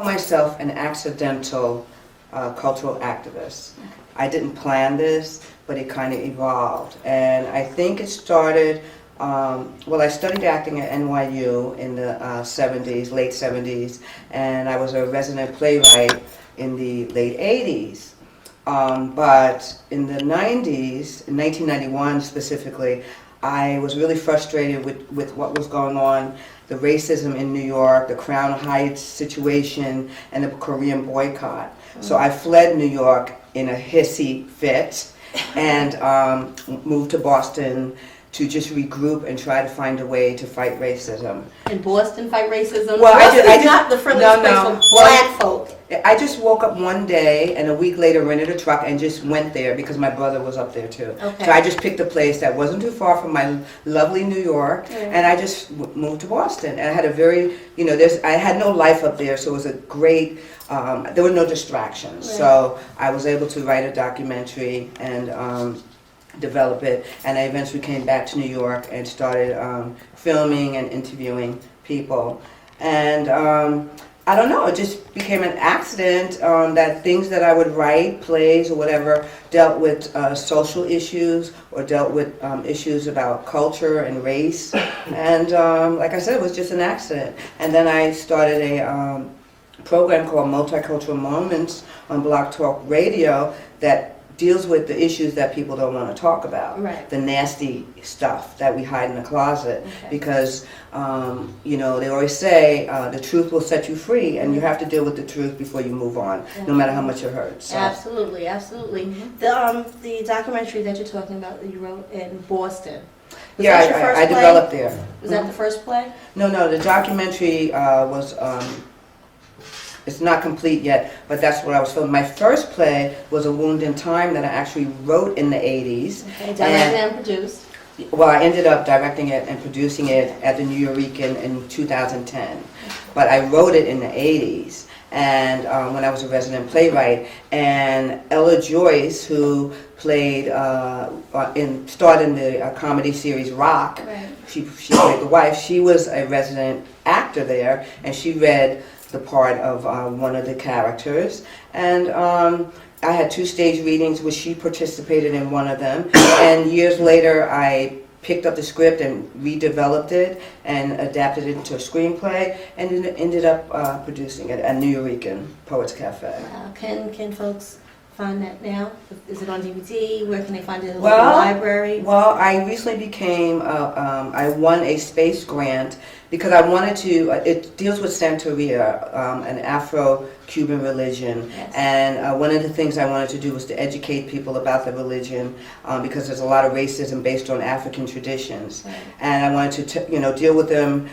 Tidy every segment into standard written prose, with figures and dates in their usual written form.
myself an accidental cultural activist. I didn't plan this, but it kind of evolved. And I think it started, well, I studied acting at NYU in the 70s, late 70s, and I was a resident playwright in the late 80s. But in the 90s, in 1991 specifically, I was really frustrated with what was going on, the racism in New York, the Crown Heights situation, and the Korean boycott. So I fled New York in a hissy fit and moved to Boston to just regroup and try to find a way to fight racism. In Boston, fight racism? Well, Boston is not the friendliest place for black folk. I just woke up one day and a week later rented a truck and just went there because my brother was up there too. Okay. So I just picked a place that wasn't too far from my lovely New York, and I just moved to Boston. And I had a very, you know, I had no life up there, so it was a great, there were no distractions. Right. So I was able to write a documentary and develop it, and I eventually came back to New York and started filming and interviewing people. And I don't know, it just became an accident that things that I would write, plays or whatever, dealt with social issues or dealt with issues about culture and race. And like I said, it was just an accident. And then I started a program called Multicultural Moments on Blog Talk Radio that deals with the issues that people don't want to talk about, right. The nasty stuff that we hide in the closet, because you know, they always say the truth will set you free, and you have to deal with the truth before you move on, no matter how much it hurts. So. Absolutely, absolutely. The documentary that you're talking about that you wrote in Boston. Was Yeah, that your first I play? developed there. Was that the first play? No, the documentary was. It's not complete yet, but that's what I was filming. My first play was A Wound in Time that I actually wrote in the 80s. Okay, directed and produced. Well, I ended up directing it and producing it at the New Eurekan in 2010. But I wrote it in the 80s, and when I was a resident playwright. And Ella Joyce, who played starred in the comedy series Rock, Right. she played the wife. She was a resident actor there, and she read the part of one of the characters, and I had 2 stage readings which she participated in one of them, and years later I picked up the script and redeveloped it and adapted it into a screenplay, and ended up producing it at New Eurekan Poets Cafe. Can folks find that now? Is it on DVD? Where can they find it in the local library? Well, I recently became, I won a space grant because I wanted to, it deals with Santeria, an Afro-Cuban religion, Yes. and one of the things I wanted to do was to educate people about the religion, because there's a lot of racism based on African traditions, Right. and I wanted to deal with them,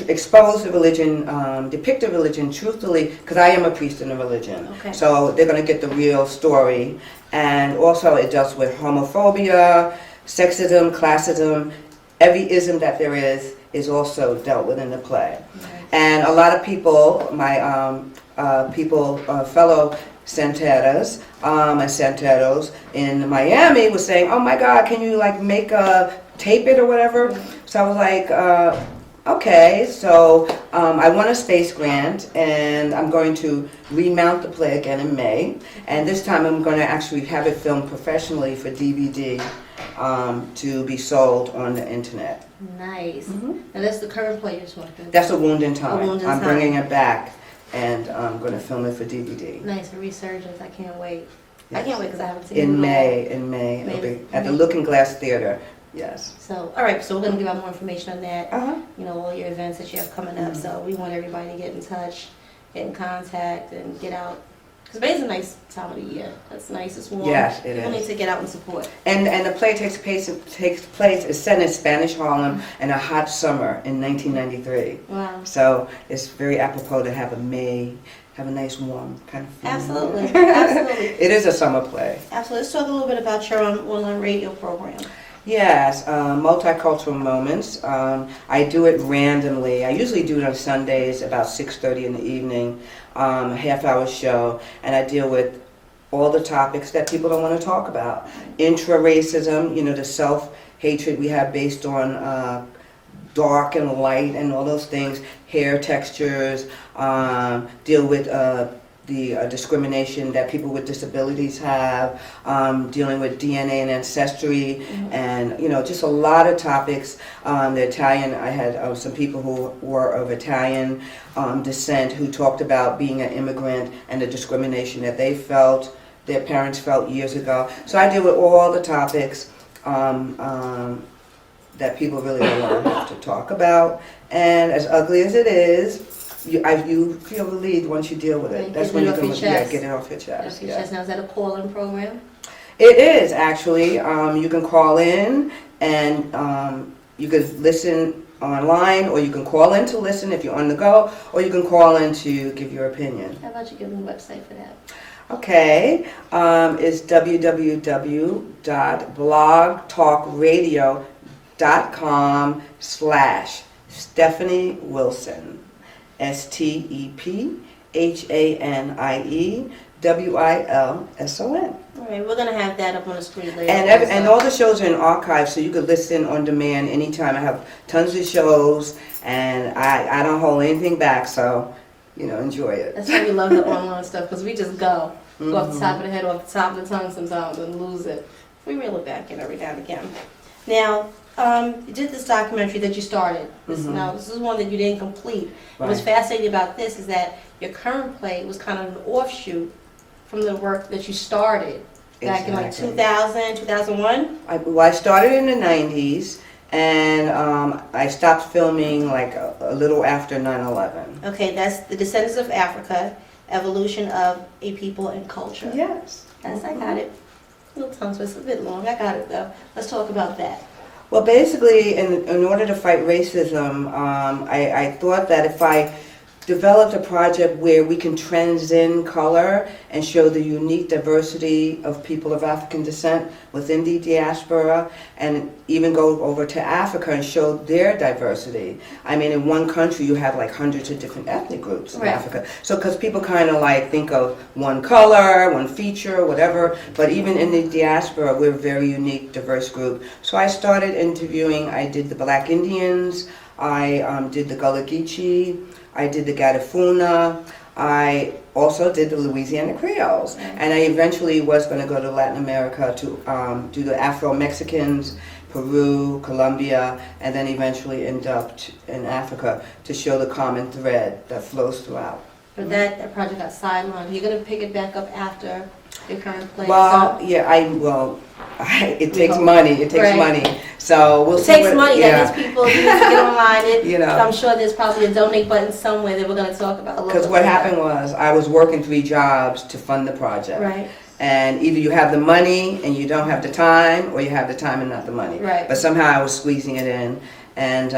expose the religion, depict the religion truthfully, because I am a priest in the religion, Okay. so they're going to get the real story. And also it deals with homophobia, sexism, classism, every ism that there is also dealt with in the play. Right. And a lot of people, my fellow Santeras and Santeros in Miami was saying, oh my God, can you like tape it or whatever? Right. So I was like, okay, so I won a space grant, and I'm going to remount the play again in May, and this time I'm going to actually have it filmed professionally for DVD to be sold on the internet. Nice. And that's the current play you're talking. That's A Wound in Time. A Wound in I'm Time. bringing it back, and I'm going to film it for DVD. Nice, a resurgence. I can't wait. Yes. I can't wait because I haven't seen it In all. May, it'll be at the Looking Glass Theater. Yes. So, all right, so we're going to give out more information on that. Uh-huh. You know, all your events that you have coming up. So we want everybody to get in touch, get in contact, and get out. Because May's a nice time of the year. It's nice, it's warm. Yes, it People is. need to get out and support. And the play takes place. It's set in Spanish Harlem in a hot summer in 1993. Wow. So it's very apropos to have a nice warm kind of feeling. Absolutely, absolutely. It is a summer play. Absolutely. Let's talk a little bit about your online radio program. Yes, Multicultural Moments. I do it randomly. I usually do it on Sundays about 6:30 in the evening, a half-hour show, and I deal with all the topics that people don't want to talk about. Intra-racism, the self-hatred we have based on dark and light and all those things. hair textures, deal with the discrimination that people with disabilities have, dealing with DNA and ancestry, and just a lot of topics. The Italian, I had some people who were of Italian descent who talked about being an immigrant and the discrimination that they felt, their parents felt years ago. So I deal with all the topics that people really don't have to talk about. And as ugly as it is, you feel relieved once you deal with it. Right, That's get when it you off can your chest. get it off your chest. Off your chest. Now, is that a call-in program? It is actually. You can call in and you can listen online, or you can call in to listen if you're on the go, or you can call in to give your opinion. How about you give me a website for that? Okay, it's www.blogtalkradio.com/Stephanie Wilson. STEPHANIE All right, we're going to have that up on the screen later. And all the shows are in archive, so you could listen on demand anytime. I have tons of shows, and I don't hold anything back, so, enjoy it. That's why we love the online stuff, because we just go off the top of the head, off the top of the tongue sometimes, and lose it. We reel it back in every now and again. Now, you did this documentary that you started. Now, this is one that you didn't complete. Right. What's fascinating about this is that your current play was kind of an offshoot from the work that you started back in like 2000, 2001? I started in the 90s, and I stopped filming like a little after 9/11. Okay, that's The Descendants of Africa, Evolution of a People and Culture. Yes. Yes, I got it. A little tongue twist, a bit long. I got it though. Let's talk about that. Well, basically, in order to fight racism, I thought that if I developed a project where we can transcend color and show the unique diversity of people of African descent within the diaspora, and even go over to Africa and show their diversity. I mean, in one country you have like hundreds of different ethnic groups in Africa. So because people kind of like think of one color, one feature, whatever, but even in the diaspora we're a very unique, diverse group. So I started interviewing. I did the Black Indians, I did the Gullah Geechee, I did the Garifuna, I also did the Louisiana Creoles, and I eventually was going to go to Latin America to do the Afro-Mexicans, Peru, Colombia, and then eventually end up in Africa to show the common thread that flows throughout. But that project got sidelined. You're going to pick it back up after your current play? Well, yeah, it takes money. It takes money. So we'll see. It takes money. That means people need to get online. I'm sure there's probably a donate button somewhere that we're going to talk about a little bit. Because what happened was I was working 3 jobs to fund the project. Right. And either you have the money and you don't have the time, or you have the time and not the money. Right. But somehow I was squeezing it in. And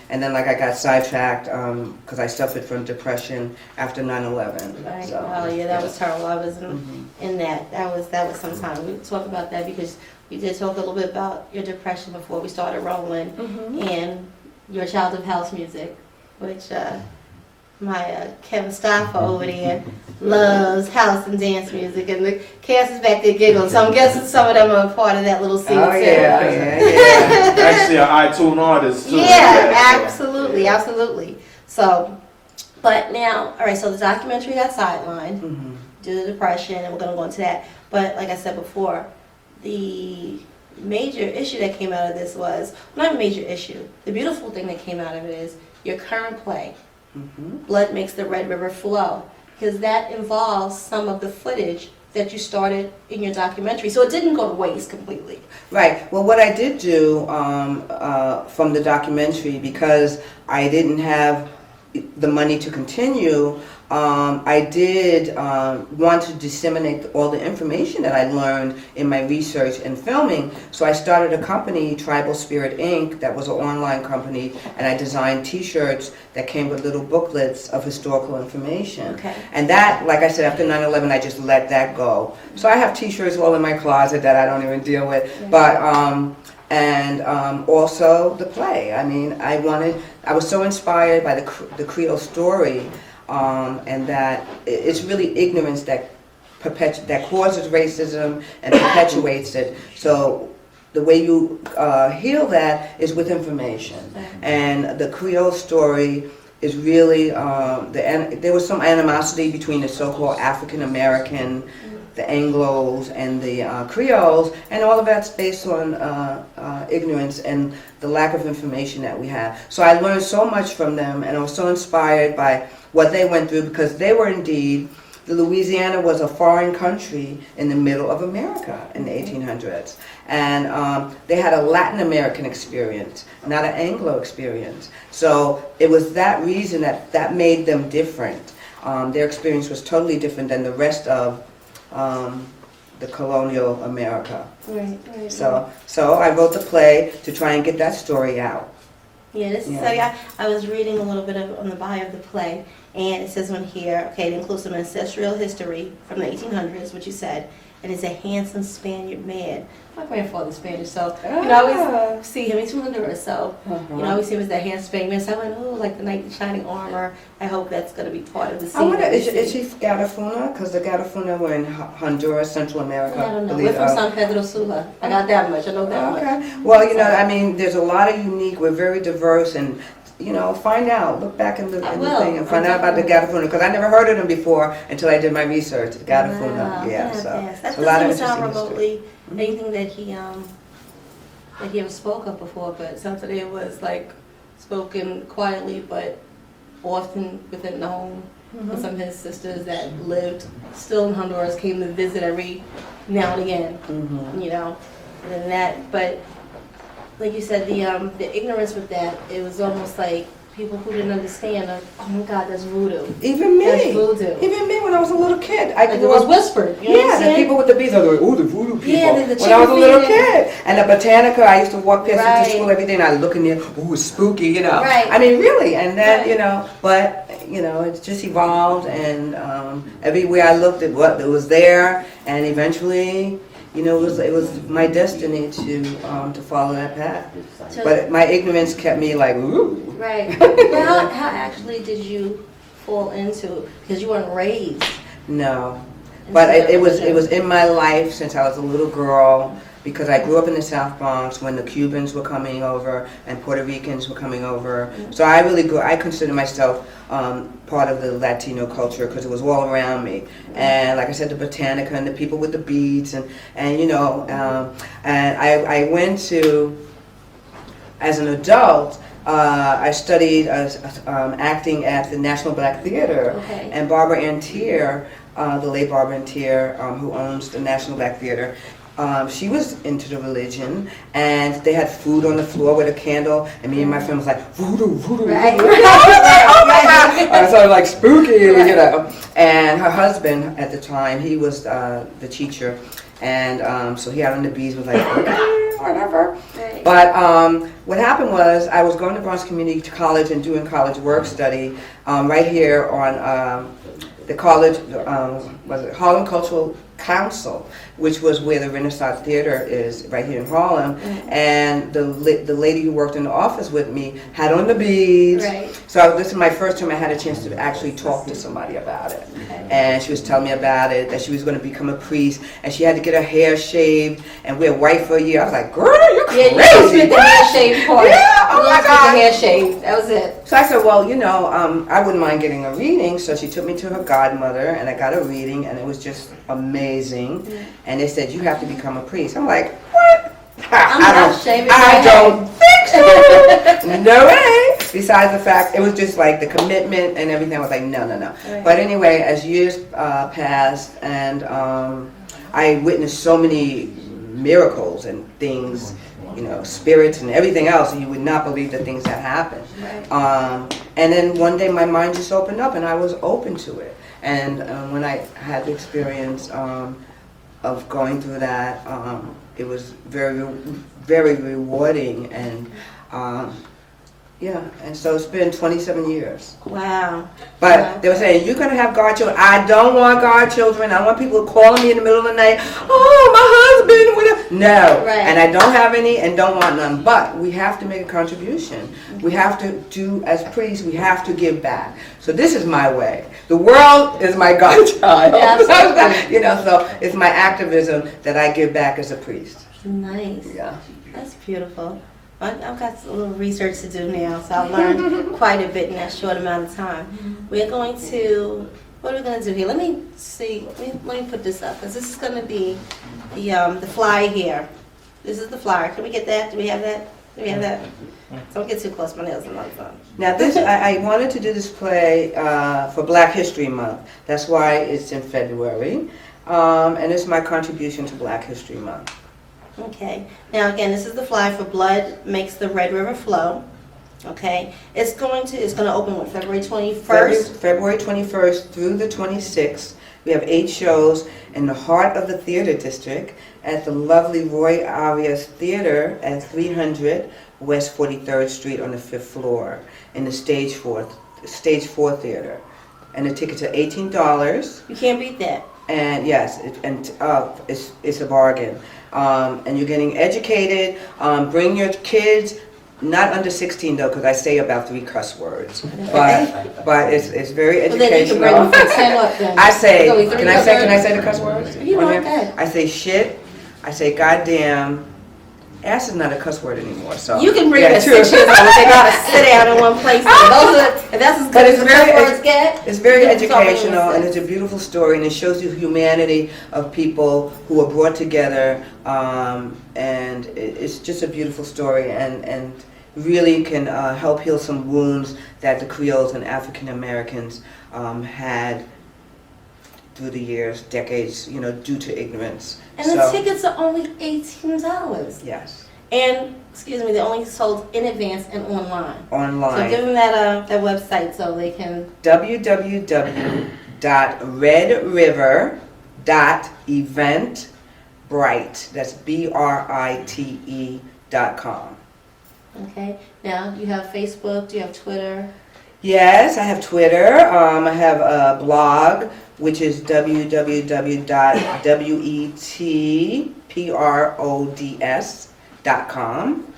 then like I got sidetracked because I suffered from depression after 9/11. Right. So, Oh yeah, that was terrible. I was in that. That was some time. We talk about that because we did talk a little bit about your depression before we started rolling, and your child of house music, which my Kevin Stoffer over there loves house and dance music, and the cast is back there giggling. So I'm guessing some of them are a part of that little scene oh, too. yeah. Actually, an iTunes artist too. Yeah, absolutely. So, but now, all right. So the documentary got sidelined due to depression, and we're going to go into that. But like I said before, the major issue that came out of this was not a major issue. The beautiful thing that came out of it is your current play. Blood Makes the Red River Flow, because that involves some of the footage that you started in your documentary. So it didn't go to waste completely. Right. Well, what I did do from the documentary, because I didn't have the money to continue, I did want to disseminate all the information that I learned in my research and filming. So I started a company, Tribal Spirit Inc., that was an online company, and I designed t-shirts that came with little booklets of historical information. Okay. And that, like I said, after 9/11, I just let that go. So I have t-shirts all in my closet that I don't even deal with. But also the play. I mean, I was so inspired by the Creole story, and that it's really ignorance that causes racism and perpetuates it. So the way you heal that is with information. And the Creole story is really there was some animosity between the so-called African American, the Anglos, and the Creoles, and all of that's based on ignorance and the lack of information that we have. So I learned so much from them, and I was so inspired by what they went through, because they were indeed, Louisiana was a foreign country in the middle of America in the 1800s. And they had a Latin American experience, not an Anglo experience. So it was that reason that made them different. Their experience was totally different than the rest of the colonial America. Right. So I wrote the play to try and get that story out. Yeah, this is I was reading a little bit on the bio of the play, and it says on here, okay, it includes some ancestral history from the 1800s, which you said, and it's a handsome Spaniard man. My grandfather's Spanish, so you know, I always see him. He's from Honduras, so you know, I always see him as that handsome Spaniard man. So I went, oh, like the knight in shining armor. I hope that's going to be part of the scene. I wonder, is she Garifuna? Because the Garifuna were in Honduras, Central America. I don't know. We're from San Pedro Sula. I got that much. I know that much. Okay. Well, you know, I mean, there's a lot of unique. We're very diverse, and you know, find out. Look back in the thing and find out about the Garifuna, because I never heard of them before until I did my research. The Garifuna, Wow. yeah. So That a lot of doesn't sound interesting remotely anything that he ever spoke of before, but it sounds like it was like spoken quietly, but often within the home. With some of his sisters that lived still in Honduras came to visit every now and again, you know, and then that. But like you said, the ignorance with that, it was almost like people who didn't understand. Oh my God, that's voodoo. Even me. That's voodoo. Even me when I was a little kid. Like it was whispered. You know what I'm Yeah, the saying? people with the beads, I was like, oh, the voodoo people. Yeah, the when I was a little chicken kid. And the Botanica, I used to walk past it Right. to school every day, and I look in there, ooh, it's spooky, you know. Right. I mean, really. And then, Right. you know, but, you know, it's just evolved, and everywhere I looked, it was there, and eventually, you know, it was my destiny to follow that path. So- But my ignorance kept me like, ooh. Right. Well, how actually did you fall into? Because you weren't raised. No. into But that it was religion. in my life since I was a little girl, because I grew up in the South Bronx when the Cubans were coming over and Puerto Ricans were coming over. So I consider myself part of the Latino culture, because it was all around me. And like I said, the Botanica and the people with the beads, and you know, and I went to, as an adult, I studied acting at the National Black Theater, Okay. and Barbara Antier, the late Barbara Antier, who owns the National Black Theater, she was into the religion, and they had food on the floor with a candle, and me and my friend was like, voodoo, voodoo, Right. voodoo. Oh my God! So like spooky, you know. And her husband at the time, he was the teacher, and so he had on the beads, was like, okay, whatever. Right. But what happened was, I was going to Bronx Community College and doing college work study right here on the college, was it Harlem Cultural Council, which was where the Renaissance Theater is, right here in Harlem. And the lady who worked in the office with me had on the beads. Right. So this is my first time I had a chance to actually talk to somebody about it. Okay. And she was telling me about it, that she was going to become a priest, and she had to get her hair shaved and wear white for a year. I was like, girl, you're Yeah, crazy. you just spent the hair What? shaved part. Yeah, oh You my just spent God. the hair shaved. That was it. So I said, well, you know, I wouldn't mind getting a reading. So she took me to her godmother, and I got a reading, and it was just amazing. And they said, you have to become a priest. I'm like, what? I'm not shaving my I head. don't think so. No way. Besides the fact, it was just like the commitment and everything. I was like, no, no, no. Right. But anyway, as years passed, and I witnessed so many miracles and things, you know, spirits and everything else, and you would not believe the things that happened. Right. And then one day my mind just opened up, and I was open to it. And when I had the experience of going through that, it was very, very rewarding, and yeah, and so it's been 27 years. Wow. But Wow. they were saying, you're going to have godchildren. I don't want godchildren. I don't want people calling me in the middle of the night, oh, my husband, whatever. No. Right. And I don't have any and don't want none. But we have to make a contribution. We have to do, as priests, we have to give back. So this is my way. The world is my godchild. Yeah, absolutely. You know, so it's my activism that I give back as a priest. Nice. Yeah. That's beautiful. I've got a little research to do now, so I learned quite a bit in that short amount of time. We're going to, what are we going to do here? Let me see, let me put this up, because this is going to be the flyer here. This is the flyer. Can we get that? Do we have that? Do we have that? Don't get too close, my nails are not done. Now this, I wanted to do this play for Black History Month. That's why it's in February. And it's my contribution to Black History Month. Okay. Now again, this is the flyer for Blood Makes the Red River Flow. Okay. It's going to open with Februariary 21st. February 21st through the 26th. We have 8 shows in the heart of the theater district at the lovely Roy Arias Theater at 300 West 43rd Street on the 5th floor in the Stage 4 Theater. And the tickets are $18. You can't beat that. And yes, it's a bargain. And you're getting educated. Bring your kids, not under 16 though, because I say about 3 cuss words. But it's very educational. Well, then you can bring them from 10 up then. I say, can I say the cuss words? You want that. I say shit. I say goddamn. Ass is not a cuss word anymore, so. You can bring yeah, them 6 years old. They gotta sit down in one place. If that's as good as the cuss words get. It's very educational, and it's a beautiful story, and it shows you humanity of people who are brought together, and it's just a beautiful story, and really can help heal some wounds that the Creoles and African Americans had through the years, decades, due to ignorance. And the tickets are only $18. Yes. And, excuse me, they're only sold in advance and online. Online. So give them that website so they can... www.redriver.eventbrite. That's BRITE.com. Okay. Now, you have Facebook, do you have Twitter? Yes, I have Twitter. I have a blog, which is www.wetprods.com.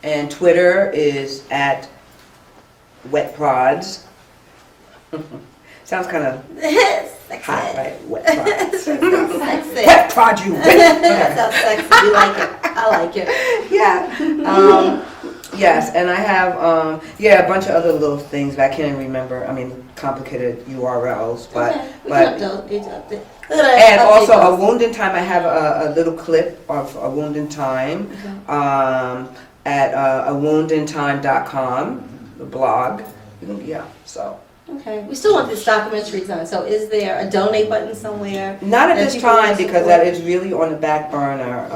And Twitter is at wetprods. Sounds kind of hot, right? Wet prods. Sexy. Wet prod you. That sounds sexy. You like it. I like it. Yeah. Yes, and I have a bunch of other little things that I can't even remember. I mean, complicated URLs, but and also A Wound in Time. I have a little clip of A Wound in Time at awoundintime.com, the blog. Yeah, so. Okay. We still want this documentary done. So is there a donate button somewhere? Not at this time, because that is really on the back burner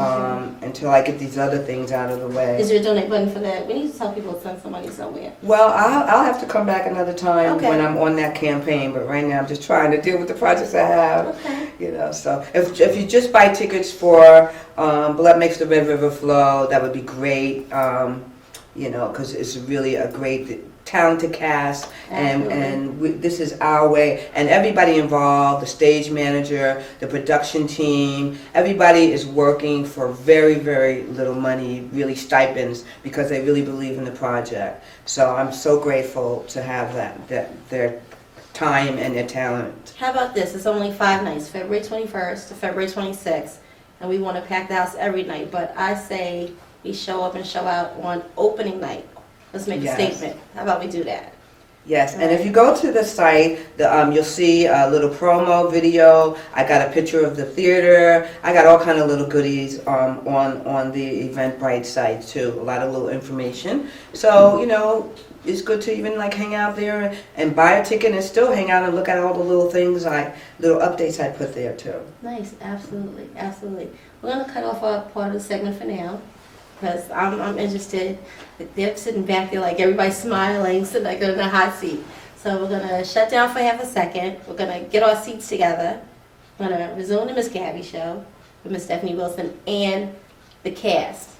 until I get these other things out of the way. Is there a donate button for that? We need to tell people to send some money somewhere. Well, I'll have to come back another time when I'm on that campaign, but right now I'm just trying to deal with the projects I have. Okay. So if you just buy tickets for Blood Makes the Red River Flow, that would be great, because it's really a great talented cast, and this is our way, and everybody involved, the stage manager, the production team, everybody is working for very, very little money, really stipends, because they really believe in the project. So I'm so grateful to have that their time and their talent. How about this? It's only 5 nights, February 21st to February 26th, and we want to pack the house every night, but I say we show up and show out on opening night. Let's make a statement. How about we do that? Yes, and if you go to the site, you'll see a little promo video. I got a picture of the theater. I got all kind of little goodies on the Eventbrite site too. A lot of little information. So it's good to even hang out there and buy a ticket and still hang out and look at all the little things, little updates I put there too. Nice, absolutely, absolutely. We're gonna cut off our part of the segment for now, because I'm interested. They're sitting back there like everybody's smiling, sitting like in a hot seat. So we're going to shut down for half a second. We're going to get our seats together. We're going to resume the Miss Gabie show with Miss Stephanie Wilson and the cast.